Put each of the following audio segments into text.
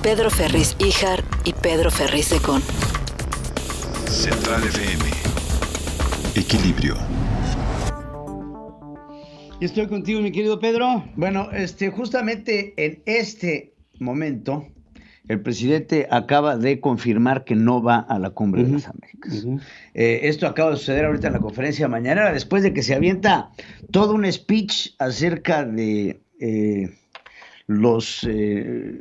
Pedro Ferriz Híjar y Pedro Ferriz Secón. Central FM. Equilibrio. Y estoy contigo, mi querido Pedro. Bueno, justamente en este momento, el presidente acaba de confirmar que no va a la Cumbre de las Américas. Esto acaba de suceder ahorita en la conferencia mañanera, después de que se avienta todo un speech acerca de los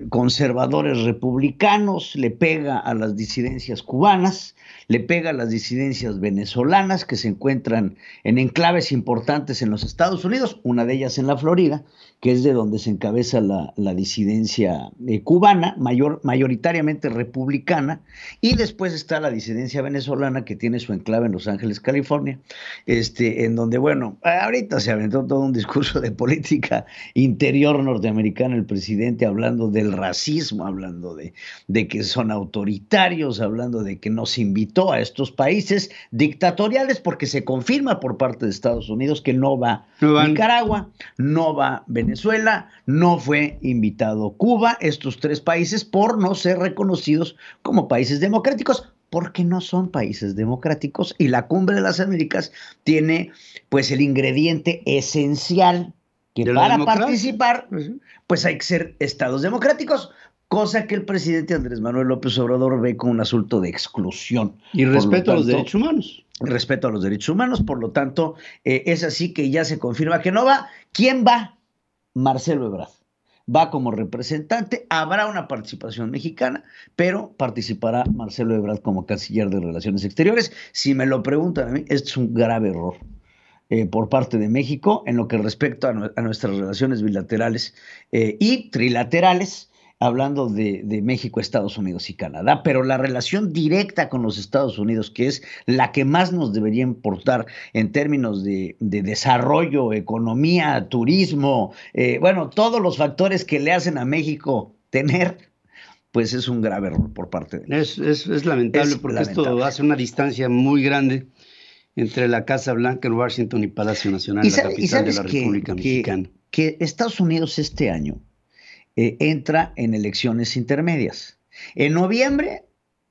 conservadores republicanos, le pega a las disidencias cubanas, le pega a las disidencias venezolanas que se encuentran en enclaves importantes en los Estados Unidos, una de ellas en la Florida, que es de donde se encabeza la disidencia cubana, mayoritariamente republicana, y después está la disidencia venezolana que tiene su enclave en Los Ángeles, California, en donde, bueno, ahorita se aventó todo un discurso de política interior norteamericana el presidente, hablando del racismo, hablando de que son autoritarios, hablando de que no se invitó a estos países dictatoriales, porque se confirma por parte de Estados Unidos que no va Nicaragua, no va Venezuela, no fue invitado Cuba, estos tres países, por no ser reconocidos como países democráticos, porque no son países democráticos, y la Cumbre de las Américas tiene pues el ingrediente esencial que para participar pues hay que ser estados democráticos, cosa que el presidente Andrés Manuel López Obrador ve como un asunto de exclusión. Y respeto a los derechos humanos. Respeto a los derechos humanos, por lo tanto, es así que ya se confirma que no va. ¿Quién va? Marcelo Ebrard. Va como representante, habrá una participación mexicana, pero participará Marcelo Ebrard como canciller de Relaciones Exteriores. Si me lo preguntan a mí, esto es un grave error por parte de México en lo que respecta a nuestras relaciones bilaterales y trilaterales, hablando de México, Estados Unidos y Canadá, pero la relación directa con los Estados Unidos, que es la que más nos debería importar en términos de desarrollo, economía, turismo, bueno, todos los factores que le hacen a México tener, pues es un grave error por parte de México. Es lamentable, porque esto hace una distancia muy grande entre la Casa Blanca en Washington y Palacio Nacional, la capital de la República Mexicana. Que Estados Unidos este año entra en elecciones intermedias. En noviembre,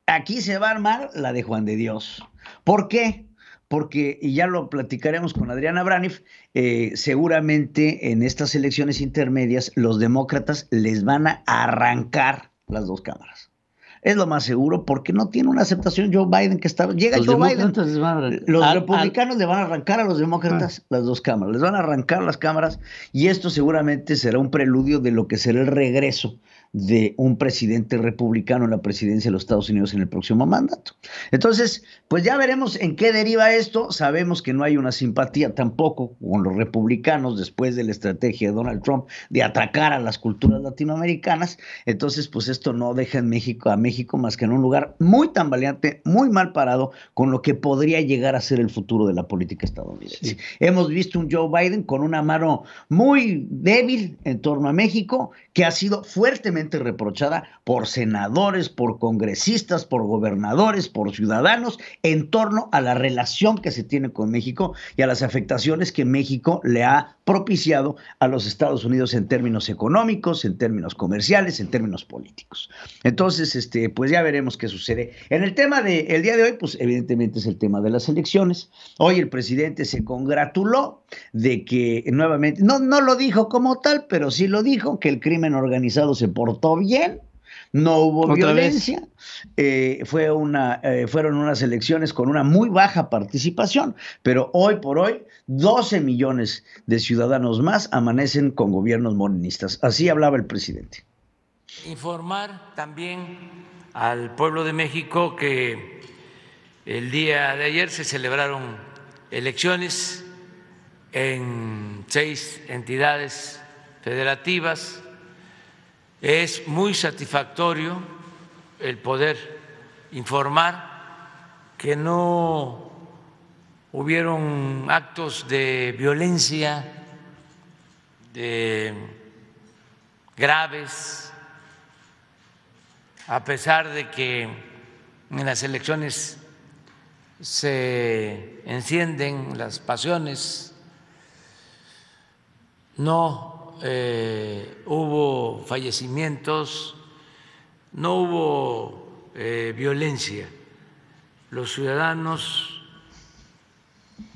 aquí se va a armar la de Juan de Dios. ¿Por qué? Porque, y ya lo platicaremos con Adriana Braniff, seguramente en estas elecciones intermedias los demócratas les van a arrancar las dos cámaras. Es lo más seguro, porque no tiene una aceptación Joe Biden, llega Joe Biden. Los republicanos le van a arrancar a los demócratas las dos cámaras, les van a arrancar las cámaras, y esto seguramente será un preludio de lo que será el regreso de un presidente republicano en la presidencia de los Estados Unidos en el próximo mandato. Entonces, pues ya veremos en qué deriva esto. Sabemos que no hay una simpatía tampoco con los republicanos después de la estrategia de Donald Trump de atacar a las culturas latinoamericanas. Entonces, pues esto no deja a México más que en un lugar muy tambaleante, muy mal parado con lo que podría llegar a ser el futuro de la política estadounidense. Sí. Hemos visto un Joe Biden con una mano muy débil en torno a México, que ha sido fuertemente reprochada por senadores, por congresistas, por gobernadores, por ciudadanos, en torno a la relación que se tiene con México y a las afectaciones que México le ha propiciado a los Estados Unidos en términos económicos, en términos comerciales, en términos políticos. Entonces, pues ya veremos qué sucede. En el tema del día de hoy, pues evidentemente es el tema de las elecciones. Hoy el presidente se congratuló de que nuevamente, no lo dijo como tal, pero sí lo dijo, que el crimen organizado se portó bien, no hubo violencia, fueron unas elecciones con una muy baja participación, pero hoy por hoy 12 millones de ciudadanos más amanecen con gobiernos morenistas. Así hablaba el presidente. Informar también al pueblo de México que el día de ayer se celebraron elecciones en 6 entidades federativas. Es muy satisfactorio el poder informar que no hubieron actos de violencia graves, a pesar de que en las elecciones se encienden las pasiones, no hubo fallecimientos, no hubo violencia. Los ciudadanos,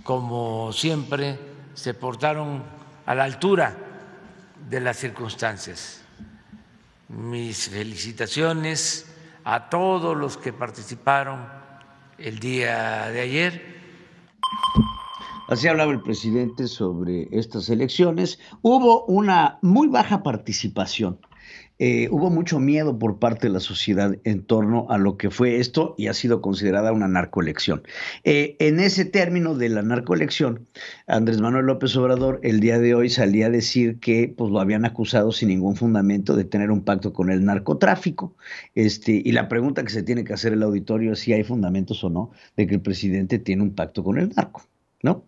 como siempre, se portaron a la altura de las circunstancias. Mis felicitaciones a todos los que participaron el día de ayer. Así hablaba el presidente sobre estas elecciones. Hubo una muy baja participación. Hubo mucho miedo por parte de la sociedad en torno a lo que fue esto y ha sido considerada una narcoelección. En ese término de la narcoelección, Andrés Manuel López Obrador el día de hoy salía a decir que pues, lo habían acusado sin ningún fundamento de tener un pacto con el narcotráfico. Y la pregunta que se tiene que hacer el auditorio es si hay fundamentos o no de que el presidente tiene un pacto con el narco, ¿no?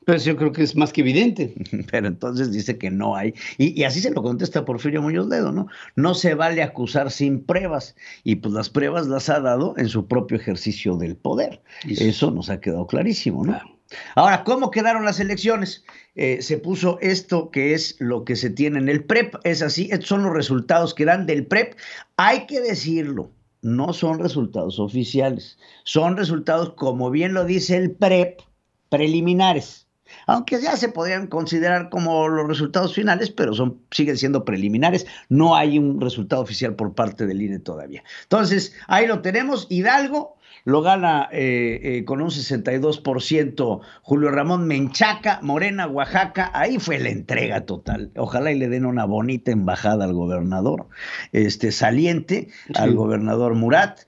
Pues yo creo que es más que evidente. Pero entonces dice que no hay. Y así se lo contesta Porfirio Muñoz Ledo, ¿no? No se vale acusar sin pruebas. Y pues las pruebas las ha dado en su propio ejercicio del poder. Eso nos ha quedado clarísimo, ¿no? Claro. Ahora, ¿cómo quedaron las elecciones? Se puso esto que es lo que se tiene en el PREP. Es así, estos son los resultados que dan del PREP. Hay que decirlo. No son resultados oficiales. Son resultados, como bien lo dice el PREP, preliminares. Aunque ya se podrían considerar como los resultados finales, pero siguen siendo preliminares. No hay un resultado oficial por parte del INE todavía. Entonces, ahí lo tenemos. Hidalgo lo gana con un 62% Julio Ramón Menchaca, Morena, Oaxaca. Ahí fue la entrega total. Ojalá y le den una bonita embajada al gobernador saliente, sí, al gobernador Murat.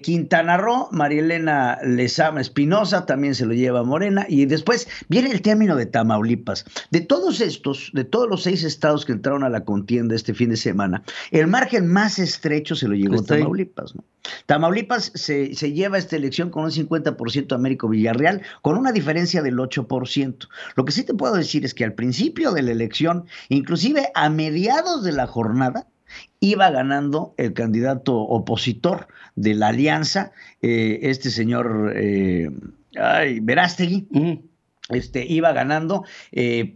Quintana Roo, María Elena Lezama Espinosa, también se lo lleva Morena. Y después viene el término de Tamaulipas. De todos los 6 estados que entraron a la contienda este fin de semana, el margen más estrecho se lo llevó Tamaulipas, ¿no? Tamaulipas se lleva esta elección con un 50% Américo Villarreal, con una diferencia del 8%. Lo que sí te puedo decir es que al principio de la elección, inclusive a mediados de la jornada, iba ganando el candidato opositor de la alianza, este señor Verástegui. Iba ganando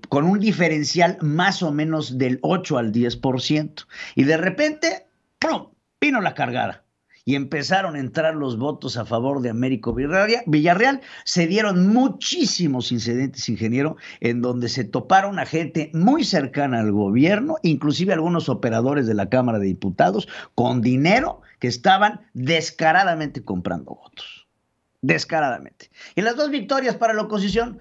con un diferencial más o menos del 8 al 10%. Y de repente, ¡pum!, vino la cargada. Y empezaron a entrar los votos a favor de Américo Villarreal. Se dieron muchísimos incidentes, ingeniero, en donde se toparon a gente muy cercana al gobierno, inclusive algunos operadores de la Cámara de Diputados, con dinero que estaban descaradamente comprando votos. Descaradamente. Y las 2 victorias para la oposición,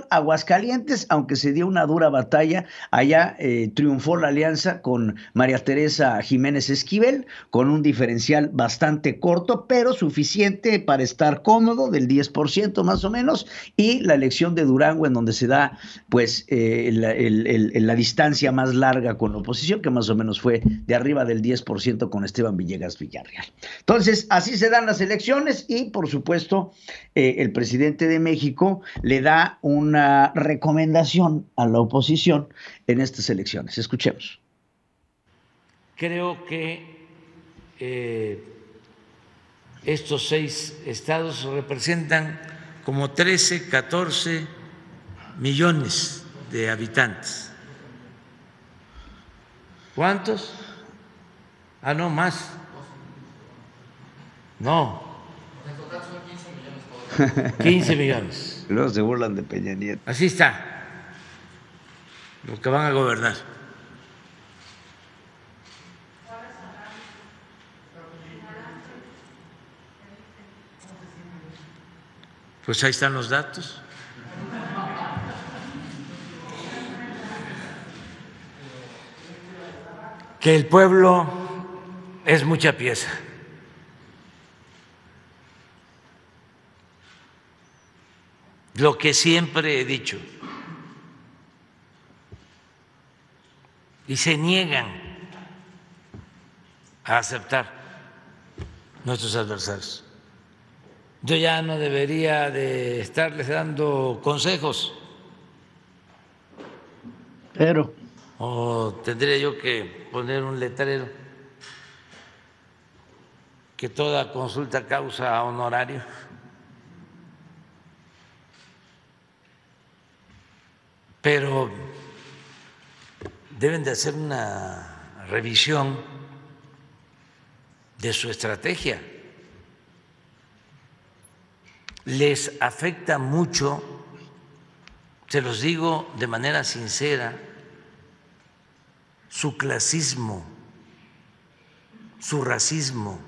Aguascalientes, aunque se dio una dura batalla, allá triunfó la alianza con María Teresa Jiménez Esquivel, con un diferencial bastante corto, pero suficiente para estar cómodo, del 10% más o menos, y la elección de Durango, en donde se da pues la distancia más larga con la oposición, que más o menos fue de arriba del 10% con Esteban Villegas Villarreal. Entonces, así se dan las elecciones y, por supuesto, el presidente de México le da una recomendación a la oposición en estas elecciones. Escuchemos. Creo que estos 6 estados representan como 13, 14 millones de habitantes. ¿Cuántos? No, más. No. 15 millones. Luego se burlan de Peña Nieto. Así está. Los que van a gobernar. Pues ahí están los datos. Que el pueblo es mucha pieza. Lo que siempre he dicho, y se niegan a aceptar nuestros adversarios. Yo ya no debería de estarles dando consejos, pero o tendría yo que poner un letrero que toda consulta causa honorario. Pero deben de hacer una revisión de su estrategia. Les afecta mucho, se los digo de manera sincera, su clasismo, su racismo.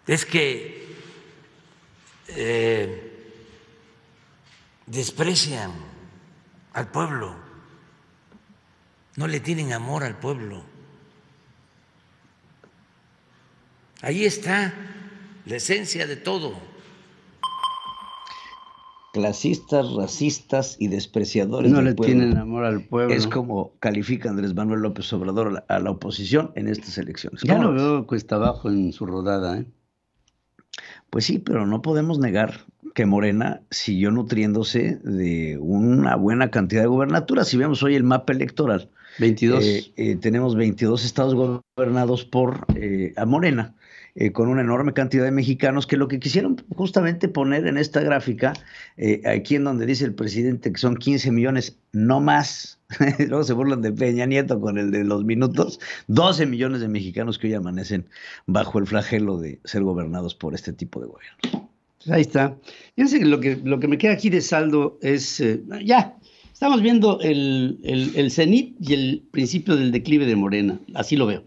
Es que desprecian al pueblo, no le tienen amor al pueblo. Ahí está la esencia de todo. Clasistas, racistas y despreciadores no del pueblo. No le tienen amor al pueblo. Es como califica Andrés Manuel López Obrador a la oposición en estas elecciones. Ya lo veo cuesta abajo en su rodada, ¿eh? Pues sí, pero no podemos negar que Morena siguió nutriéndose de una buena cantidad de gubernaturas. Si vemos hoy el mapa electoral, 22. Tenemos 22 estados gobernados por a Morena, con una enorme cantidad de mexicanos que lo que quisieron justamente poner en esta gráfica, aquí en donde dice el presidente que son 15 millones, no más. Luego se burlan de Peña Nieto con el de los minutos. 12 millones de mexicanos que hoy amanecen bajo el flagelo de ser gobernados por este tipo de gobierno. Ahí está. Fíjense que lo que me queda aquí de saldo es, ya, estamos viendo el cenit y el principio del declive de Morena. Así lo veo.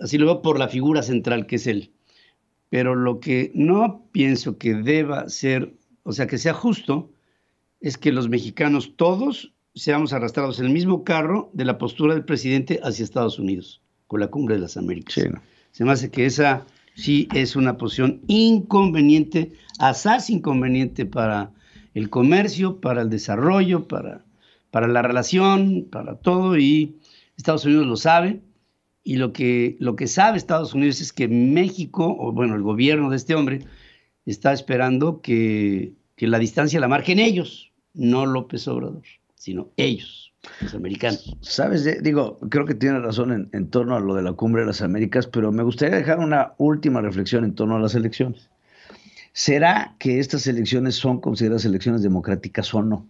Así lo veo por la figura central que es él. Pero lo que no pienso que deba ser, o sea, que sea justo, es que los mexicanos todos seamos arrastrados en el mismo carro de la postura del presidente hacia Estados Unidos, con la Cumbre de las Américas. Sí, ¿no? Se me hace que esa sí es una posición inconveniente, asaz inconveniente para el comercio, para el desarrollo, para la relación, para todo, y Estados Unidos lo sabe, y lo que sabe Estados Unidos es que México, o bueno, el gobierno de este hombre, está esperando que la distancia la marquen ellos, no López Obrador, sino ellos, los americanos. Sabes, creo que tiene razón en torno a lo de la Cumbre de las Américas, pero me gustaría dejar una última reflexión en torno a las elecciones. ¿Será que estas elecciones son consideradas elecciones democráticas o no?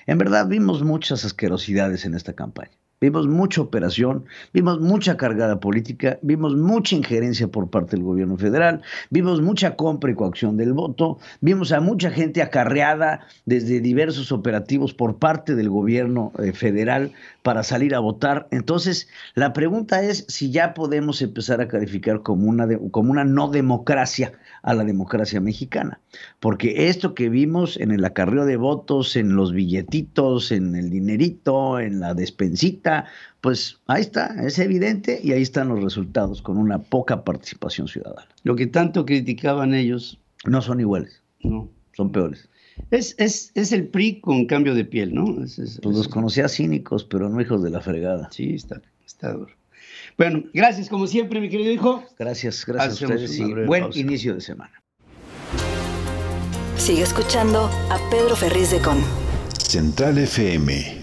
En verdad vimos muchas asquerosidades en esta campaña. Vimos mucha operación, vimos mucha cargada política, vimos mucha injerencia por parte del gobierno federal, vimos mucha compra y coacción del voto, vimos a mucha gente acarreada desde diversos operativos por parte del gobierno federal para salir a votar. Entonces, la pregunta es si ya podemos empezar a calificar como una no democracia a la democracia mexicana. Porque esto que vimos en el acarreo de votos, en los billetitos, en el dinerito, en la despensita, pues ahí está, es evidente, y ahí están los resultados con una poca participación ciudadana. Lo que tanto criticaban ellos. No son iguales. No. Son peores. Es el PRI con cambio de piel, ¿no? Pues los conocía cínicos, pero no hijos de la fregada. Sí, está duro. Bueno, gracias como siempre, mi querido hijo. Gracias a ustedes y buen inicio de semana. Sigue escuchando a Pedro Ferriz de Con Central FM.